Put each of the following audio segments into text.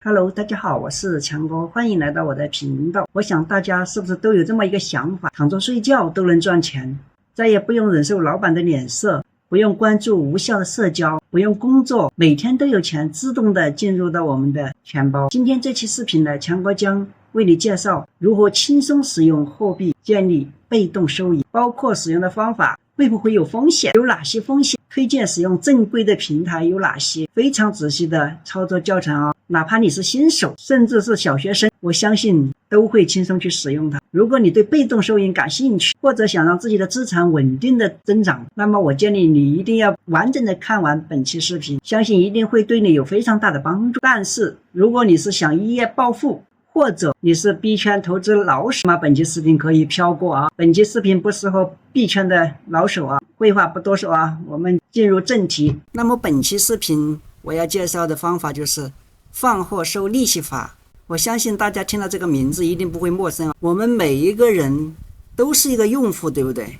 Hello， 大家好，我是强哥，欢迎来到我的频道。我想大家是不是都有这么一个想法，躺着睡觉都能赚钱，再也不用忍受老板的脸色，不用关注无效的社交，不用工作，每天都有钱自动的进入到我们的钱包。今天这期视频呢，强哥将为你介绍如何轻松使用货币建立被动收益，包括使用的方法，会不会有风险，有哪些风险，推荐使用正规的平台有哪些，非常仔细的操作教程哦。哪怕你是新手，甚至是小学生，我相信都会轻松去使用它。如果你对被动收益感兴趣，或者想让自己的资产稳定的增长，那么我建议你一定要完整的看完本期视频，相信一定会对你有非常大的帮助。但是如果你是想一夜暴富，或者你是币圈投资老手，那么本期视频可以飘过啊，本期视频不适合币圈的老手啊。废话不多说啊，我们进入正题。那么本期视频我要介绍的方法就是放货收利息法。我相信大家听了这个名字一定不会陌生啊。我们每一个人都是一个用户，对不对？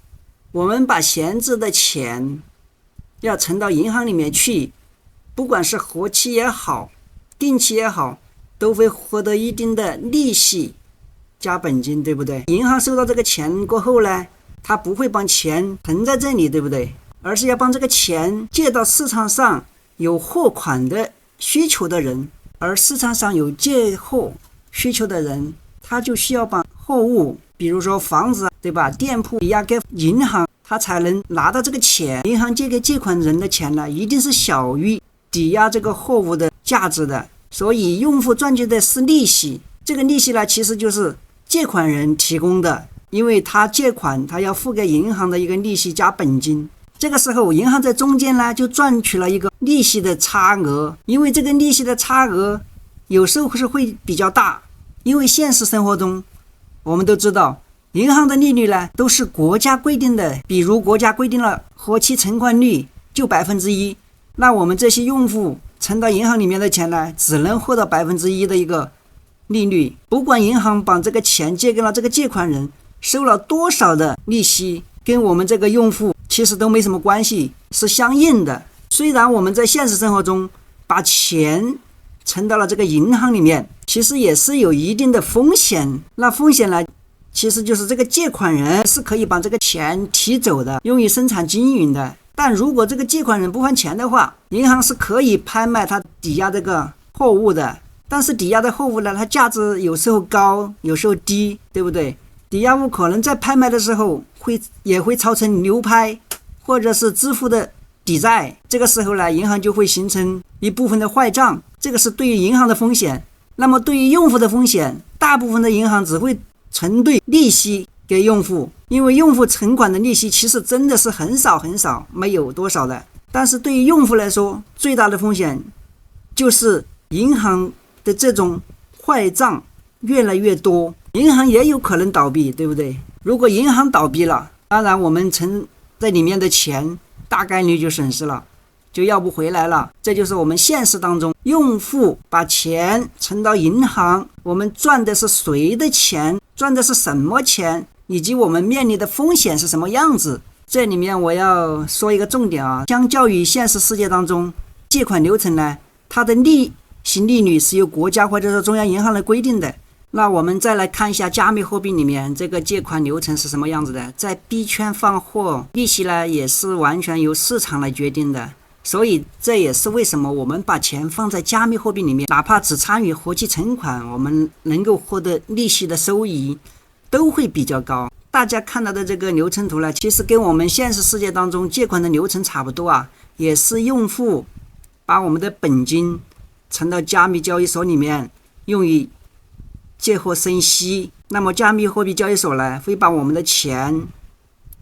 我们把闲置的钱要存到银行里面去，不管是活期也好，定期也好，都会获得一定的利息加本金，对不对？银行收到这个钱过后呢，他不会把钱存在这里，对不对？而是要帮这个钱借到市场上有货款的需求的人，而市场上有借货需求的人，他就需要把货物，比如说房子，对吧？店铺抵押给银行，他才能拿到这个钱。银行借给借款人的钱呢，一定是小于抵押这个货物的价值的，所以用户赚取的是利息。这个利息呢，其实就是借款人提供的，因为他借款，他要付给银行的一个利息加本金。这个时候银行在中间呢就赚取了一个利息的差额，因为这个利息的差额有时候是会比较大，因为现实生活中我们都知道银行的利率呢都是国家规定的，比如国家规定了活期存款率就 1%， 那我们这些用户存到银行里面的钱呢，只能获得 1% 的一个利率。不管银行把这个钱借给了这个借款人，收了多少的利息，跟我们这个用户其实都没什么关系，是相应的。虽然我们在现实生活中把钱存到了这个银行里面，其实也是有一定的风险。那风险呢，其实就是这个借款人是可以把这个钱提走的，用于生产经营的。但如果这个借款人不还钱的话，银行是可以拍卖他抵押这个货物的。但是抵押的货物呢，它价值有时候高，有时候低，对不对？抵押物可能在拍卖的时候也会造成流拍，或者是支付的抵债。这个时候呢，银行就会形成一部分的坏账，这个是对于银行的风险。那么对于用户的风险，大部分的银行只会承兑利息给用户，因为用户存款的利息其实真的是很少很少，没有多少的。但是对于用户来说，最大的风险就是银行的这种坏账越来越多，银行也有可能倒闭，对不对？如果银行倒闭了，当然我们存在里面的钱大概率就损失了，就要不回来了。这就是我们现实当中用户把钱存到银行，我们赚的是谁的钱，赚的是什么钱，以及我们面临的风险是什么样子。这里面我要说一个重点啊，相较于现实世界当中借款流程呢，它的利息利率是由国家或者说中央银行来规定的。那我们再来看一下加密货币里面这个借款流程是什么样子的。在币圈放货，利息呢也是完全由市场来决定的，所以这也是为什么我们把钱放在加密货币里面，哪怕只参与活期存款，我们能够获得利息的收益都会比较高。大家看到的这个流程图呢，其实跟我们现实世界当中借款的流程差不多啊，也是用户把我们的本金存到加密交易所里面，用于借货生息。那么加密货币交易所呢，会把我们的钱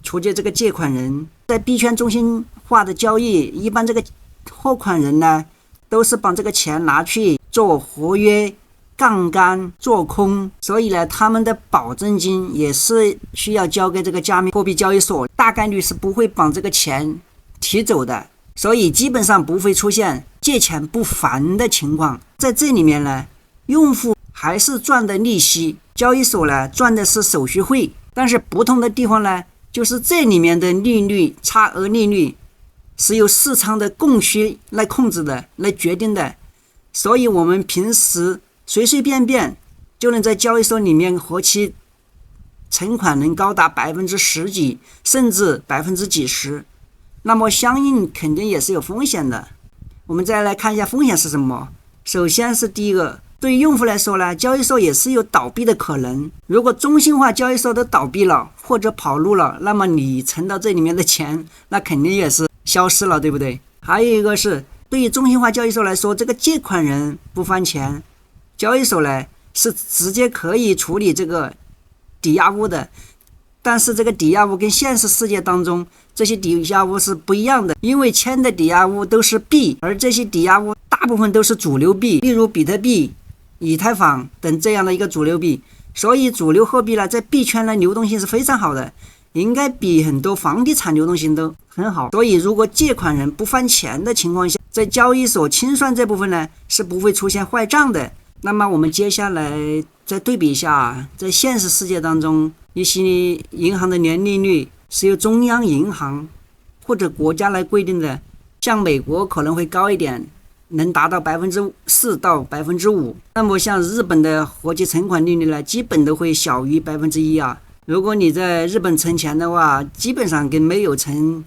出借这个借款人。在币圈中心化的交易，一般这个货款人呢，都是把这个钱拿去做合约、杠杆、做空，所以呢，他们的保证金也是需要交给这个加密货币交易所，大概率是不会把这个钱提走的，所以基本上不会出现借钱不还的情况。在这里面呢，用户还是赚的利息，交易所呢赚的是手续费。但是不同的地方呢，就是这里面的利率差额利率是由市场的供需来控制的，来决定的。所以我们平时随随便便就能在交易所里面活期存款能高达10%几，甚至几十，那么相应肯定也是有风险的。我们再来看一下风险是什么。首先是第一个，对于用户来说呢，交易所也是有倒闭的可能。如果中心化交易所都倒闭了或者跑路了，那么你存到这里面的钱那肯定也是消失了，对不对？还有一个是对于中心化交易所来说，这个借款人不还钱，交易所呢是直接可以处理这个抵押物的。但是这个抵押物跟现实世界当中这些抵押物是不一样的，因为签的抵押物都是币，而这些抵押物大部分都是主流币，例如比特币、以太坊等这样的一个主流币，所以主流货币呢在币圈的流动性是非常好的，应该比很多房地产流动性都很好。所以如果借款人不还钱的情况下，在交易所清算这部分呢是不会出现坏账的。那么我们接下来再对比一下，在现实世界当中一些银行的年利率是由中央银行或者国家来规定的，像美国可能会高一点，能达到4%到5%。那么像日本的活期存款利率呢，基本都会小于1%啊。如果你在日本存钱的话，基本上跟没有存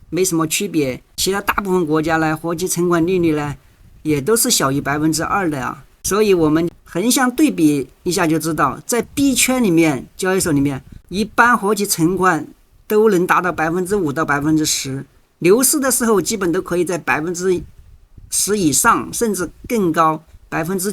没什么区别。其他大部分国家呢，活期存款利率呢也都是小于2%的啊。所以我们横向对比一下就知道，在币圈里面，交易所里面一般活期存款都能达到5%到10%，牛市的时候基本都可以在10%以上，甚至更高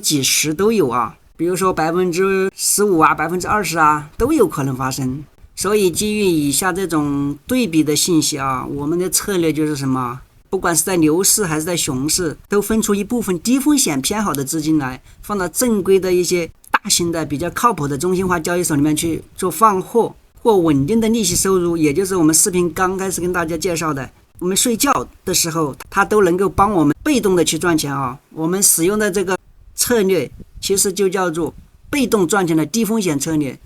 几十都有啊。比如说15%啊、20%啊都有可能发生。所以基于以下这种对比的信息啊，我们的策略就是什么？不管是在牛市还是在熊市，都分出一部分低风险偏好的资金来，放到正规的一些大型的比较靠谱的中心化交易所里面去做放货或稳定的利息收入，也就是我们视频刚开始跟大家介绍的，我们睡觉的时候它都能够帮我们被动的去赚钱啊。我们使用的这个策略其实就叫做被动赚钱的低风险策略，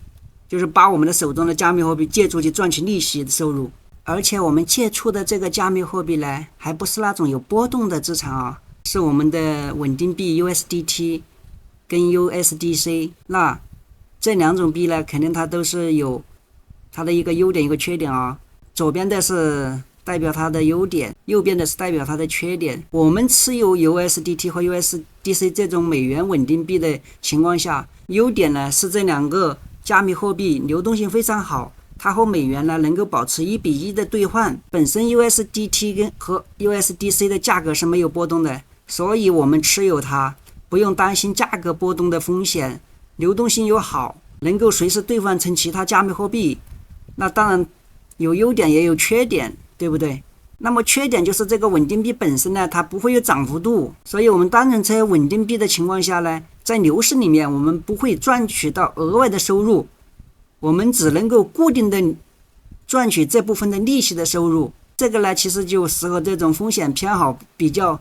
就是把我们的手中的加密货币借出去赚取利息的收入。而且我们借出的这个加密货币呢，还不是那种有波动的资产啊，是我们的稳定币 USDT 跟 USDC。 那这两种币呢，肯定它都是有它的一个优点一个缺点啊。左边的是代表它的优点，右边的是代表它的缺点。我们持有 USDT 和 USDC 这种美元稳定币的情况下，优点呢是这两个加密货币流动性非常好，它和美元呢能够保持1:1的兑换，本身 USDT 和 USDC 的价格是没有波动的，所以我们持有它不用担心价格波动的风险，流动性又好，能够随时兑换成其他加密货币。那当然有优点也有缺点，对不对？那么缺点就是这个稳定币本身呢，它不会有涨幅度，所以我们单纯持有稳定币的情况下呢，在牛市里面我们不会赚取到额外的收入，我们只能够固定的赚取这部分的利息的收入。这个呢，其实就适合这种风险偏好比较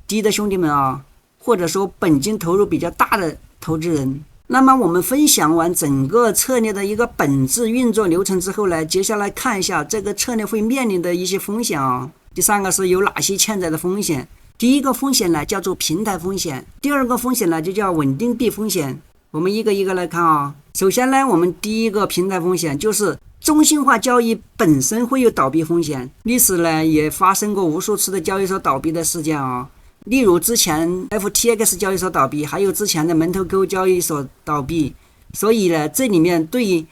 低的兄弟们啊，或者说本金投入比较大的投资人。那么我们分享完整个策略的一个本质运作流程之后呢，接下来看一下这个策略会面临的一些风险啊。第三个是有哪些潜在的风险。第一个风险呢叫做平台风险，第二个风险呢就叫稳定币风险。我们一个一个来看啊。首先呢，我们第一个平台风险就是中心化交易本身会有倒闭风险，历史呢也发生过无数次的交易所倒闭的事件啊。例如之前 FTX 交易所倒闭，还有之前的门头沟交易所倒闭。所以呢，这里面对于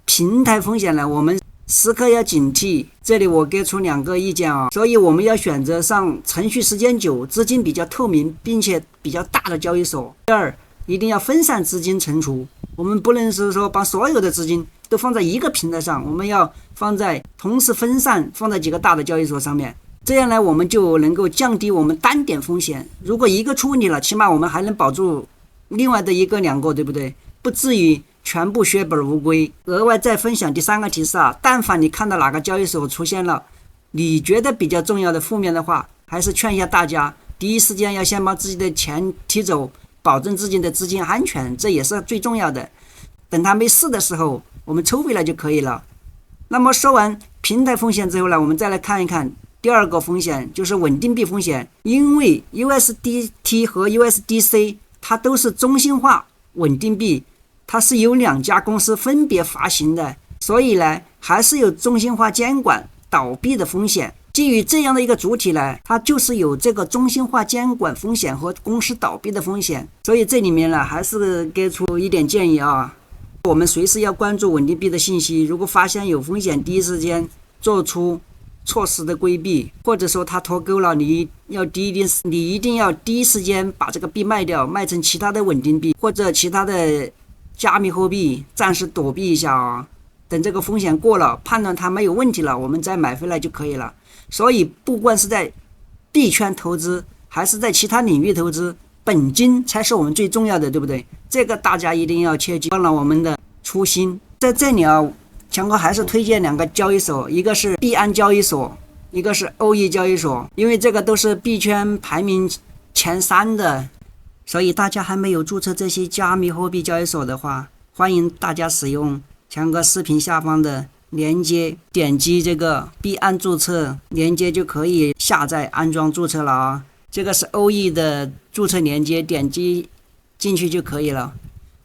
平台风险呢，我们时刻要警惕。这里我给出2个意见啊。所以我们要选择上程序时间久、资金比较透明并且比较大的交易所。第二，一定要分散资金存储，我们不能是说把所有的资金都放在一个平台上，我们要同时分散放在几个大的交易所上面。这样呢，我们就能够降低我们单点风险。如果一个出问题了，起码我们还能保住另外的1个2个，对不对？不至于全部血本无归。额外再分享第3个提示啊，但凡你看到哪个交易所出现了你觉得比较重要的负面的话，还是劝一下大家，第一时间要先把自己的钱提走，保证自己的资金安全，这也是最重要的。等它没事的时候，我们抽回来就可以了。那么说完平台风险之后呢，我们再来看一看第二个风险就是稳定币风险，因为 USDT 和 USDC 它都是中心化稳定币，它是由2家公司分别发行的，所以呢还是有中心化监管倒闭的风险。基于这样的一个主体呢，它就是有这个中心化监管风险和公司倒闭的风险。所以这里面呢还是给出一点建议啊，我们随时要关注稳定币的信息，如果发现有风险，第一时间做出措施的规避，或者说它脱钩了，你一定要第一时间把这个币卖掉，卖成其他的稳定币或者其他的加密货币，暂时躲避一下啊。等这个风险过了，判断它没有问题了，我们再买回来就可以了。所以不管是在币圈投资还是在其他领域投资，本金才是我们最重要的，对不对？这个大家一定要切记，忘了我们的初心。在这里啊，强哥还是推荐2个交易所，一个是币安交易所，一个是欧易交易所，因为这个都是币圈排名前3的，所以大家还没有注册这些加密货币交易所的话，欢迎大家使用强哥视频下方的连接，点击这个币安注册连接就可以下载安装注册了啊。这个是欧易的注册连接，点击进去就可以了。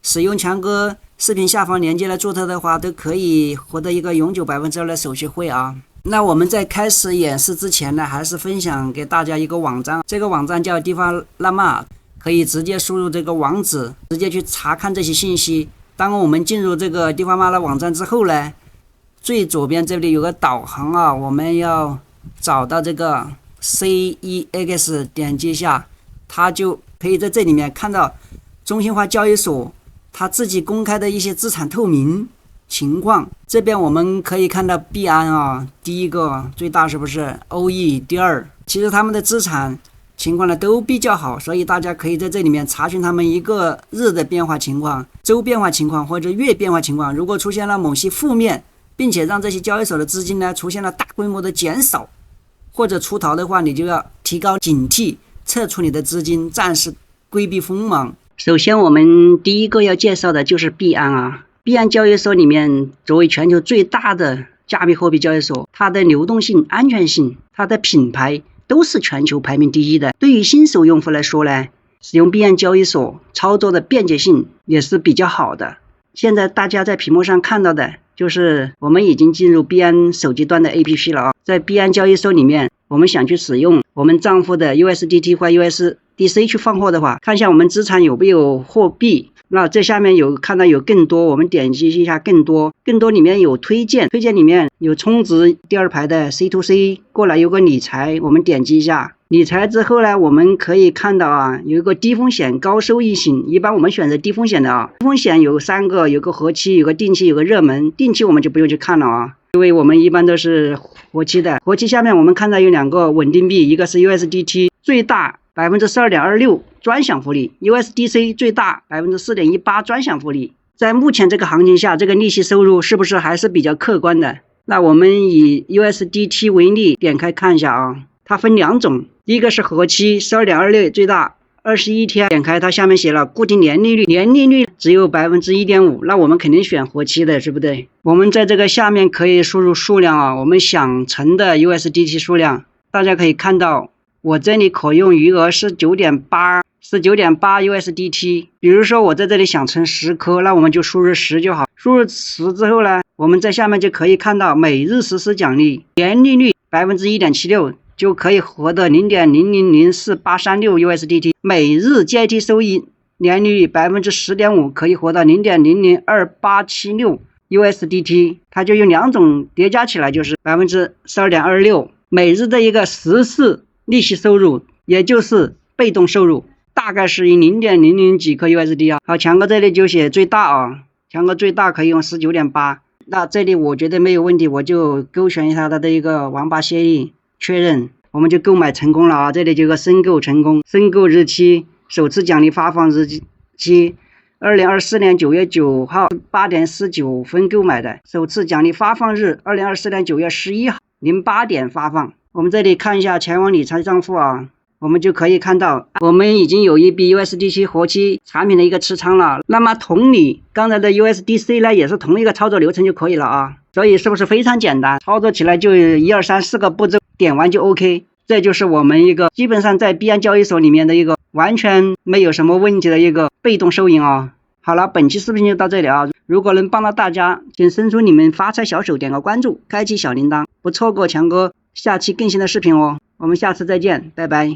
使用强哥视频下方连接来注册的话，都可以获得一个永久2%的手续费啊。那我们在开始演示之前呢，还是分享给大家一个网站，这个网站叫地方拉玛，可以直接输入这个网址，直接去查看这些信息。当我们进入这个地方妈的网站之后呢，最左边这里有个导航啊，我们要找到这个 CEX， 点击一下，它就可以在这里面看到中心化交易所它自己公开的一些资产透明情况。这边我们可以看到币安啊，第一个最大是不是？欧易第2，其实他们的资产情况呢都比较好，所以大家可以在这里面查询他们一个日的变化情况、周变化情况或者月变化情况。如果出现了某些负面，并且让这些交易所的资金呢出现了大规模的减少或者出逃的话，你就要提高警惕，撤出你的资金，暂时规避锋芒。首先我们第一个要介绍的就是币安啊。币安交易所里面作为全球最大的加密货币交易所，它的流动性、安全性、它的品牌都是全球排名第1的。对于新手用户来说呢，使用币安交易所操作的便捷性也是比较好的。现在大家在屏幕上看到的就是我们已经进入币安手机端的 APP 了啊。在币安交易所里面，我们想去使用我们账户的 USDT 或 USDC 去放货的话，看一下我们资产有没有货币。那这下面看到有更多，我们点击一下更多，更多里面有推荐，推荐里面有充值，第2排的 C2C 过来有个理财，我们点击一下理财之后呢，我们可以看到啊，有一个低风险高收益型，一般我们选择低风险的啊。低风险有3个，有个活期，有个定期，有个热门。定期我们就不用去看了啊，因为我们一般都是活期的。活期下面我们看到有2个稳定币，一个是 USDT 最大 12.26% 专享福利， USDC 最大 4.18% 专享福利。在目前这个行情下，这个利息收入是不是还是比较客观的？那我们以 USDT 为例，点开看一下啊，它分2种，第一个是活期 12.26% 最大21天，点开它下面写了固定年利率，年利率只有 1.5%， 那我们肯定选活期的，是不对？我们在这个下面可以输入数量啊，我们想存的 USDT 数量，大家可以看到我这里可用余额是 9.8 USDT。 比如说我在这里想存10颗，那我们就输入10就好。输入10之后呢，我们在下面就可以看到每日实时奖励，年利率 1.76%， 就可以获得 0.00048336 USDT。 每日阶梯收益年利率 10.5%， 可以获得 0.002876 USDT。 它就用2种叠加起来就是 12.26%。 每日的一个实时利息收入，也就是被动收入，大概是以 0.00 几颗 USD 啊。好，强哥这里就写最大啊，强哥最大可以用 19.8。 那这里我觉得没有问题，我就勾选一下它的一个王八协议确认，我们就购买成功了啊。这里就有个申购成功，申购日期，首次奖励发放日期2024年9月9号8点49分购买的，首次奖励发放日2024年9月11号08点发放。我们这里看一下前往理财账户啊，我们就可以看到我们已经有一笔 USDT 活期产品的一个持仓了。那么同理，刚才的 USDC 呢也是同一个操作流程就可以了啊。所以是不是非常简单？操作起来就1、2、3、4个步骤。点完就 OK。这就是我们一个基本上在币安交易所里面的一个完全没有什么问题的一个被动收银啊。好了，本期视频就到这里啊！如果能帮到大家，请伸出你们发财小手，点个关注，开启小铃铛，不错过强哥下期更新的视频哦。我们下次再见，拜拜。